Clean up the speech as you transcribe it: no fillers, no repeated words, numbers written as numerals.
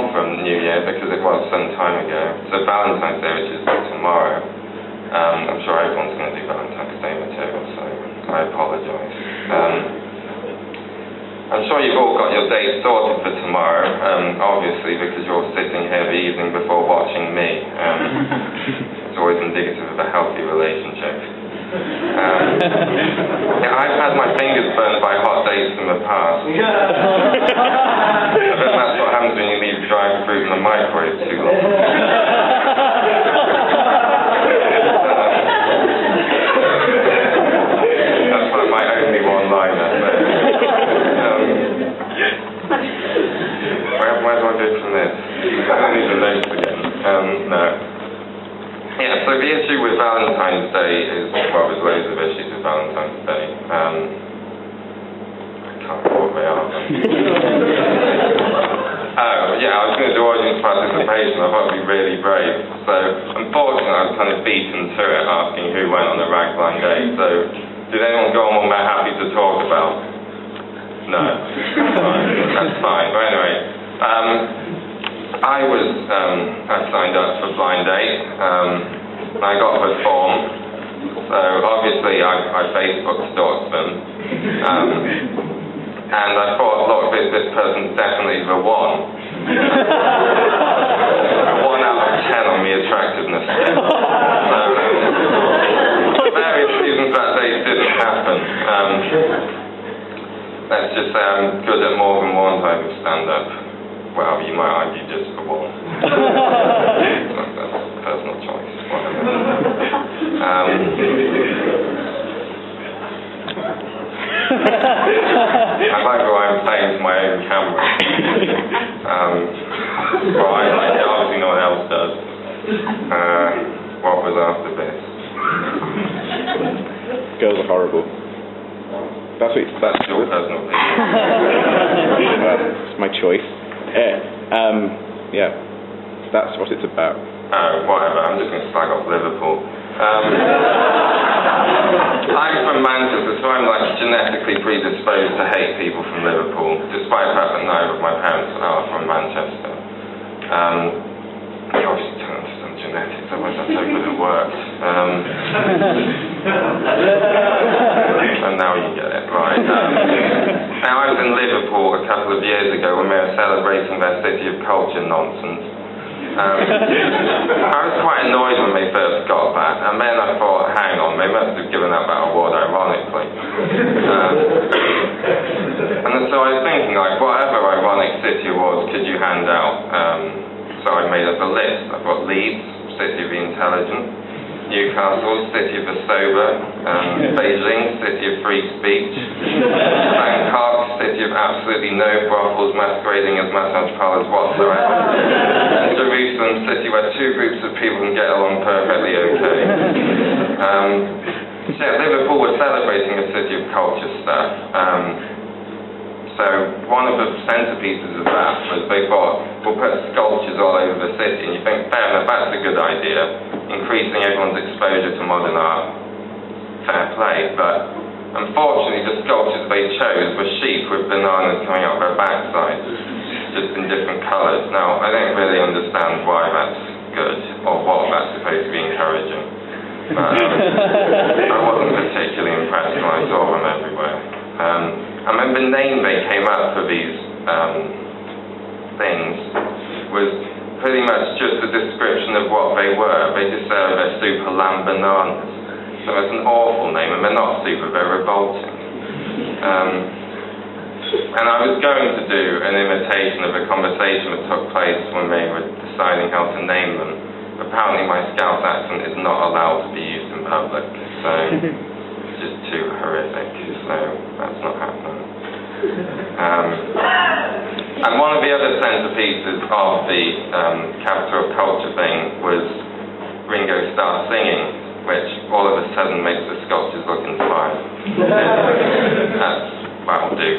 on from New Year because it was some time ago. So Valentine's Day, which is tomorrow. I'm sure everyone's going to do Valentine's Day material, so I apologise. I'm sure you've all got your dates sorted for tomorrow, obviously, because you're all sitting here the evening before watching me. It's always indicative of a healthy relationship. Yeah, I've had my fingers burned by hot dates in the past. I bet that's what happens when you leave dried fruit in the microwave too long. That's like my only one-liner. Where do I go from this? I don't need the notes again. No. Yeah, so the issue with Valentine's Day is, well, there's loads of issues with Valentine's Day. I can't remember what they are. Oh, yeah, I was going to do audience participation. I thought it'd be really brave. So, unfortunately, I was kind of beaten to it, asking who went on the ragblind date. So, did anyone go on one they're happy to talk about? No. That's fine. But anyway, I signed up for blind date. I got the form. So obviously I Facebook stalked them. And I thought, look, this person's definitely the one. 1 out of 10 on the attractiveness scale. So, for various reasons that date didn't happen. Let's just say I'm good at more than one type of stand-up. Well, you might argue just for one. That's personal choice, whatever. I like the way I'm playing to my own camera. Well, I like it, obviously no one else does. What was after this? Girls are horrible. That's your personal opinion. It's my choice. Yeah, that's what it's about. Oh, whatever. I'm just going to slag off Liverpool. I'm from Manchester, so I'm like genetically predisposed to hate people from Liverpool, despite the fact that neither of my parents are from Manchester. You obviously don't understand genetics, otherwise that's how good it works. And now you get it, right. Now I was in Liverpool a couple of years ago when they were celebrating their City of Culture nonsense. I was quite annoyed when they first got that, and then I thought, hang on, they must have given out that award ironically. And so I was thinking, like, whatever ironic city awards could you hand out? So I made up a list. I've got Leeds, City of the Intelligent, Newcastle, City of the Sober, Beijing, City of Free Speech, Bangkok, City of absolutely no brothels masquerading as massage parlours whatsoever, and Jerusalem, City where two groups of people can get along perfectly okay. So yeah, Liverpool were celebrating a City of Culture stuff. So one of the centerpieces of that was they thought, we'll put sculptures all over the city, and you think, fair enough, that's a good idea, increasing everyone's exposure to modern art, fair play, but unfortunately the sculptures they chose were sheep with bananas coming out their backsides, just in different colours. Now, I don't really understand why that's good, or what that's supposed to be encouraging, but I wasn't particularly impressed when I saw them everywhere. I remember the name they came up for these things was pretty much just a description of what they were. They just said they're super lamb bananas. So it's an awful name, and they're not super, they're revolting. And I was going to do an imitation of a conversation that took place when they were deciding how to name them. Apparently my Scouse accent is not allowed to be used in public, so it's just too horrific, so that's not happening. And one of the other centerpieces of the Capital of Culture thing was Ringo Starr singing, which all of a sudden makes the sculptures look inspired. That'll do.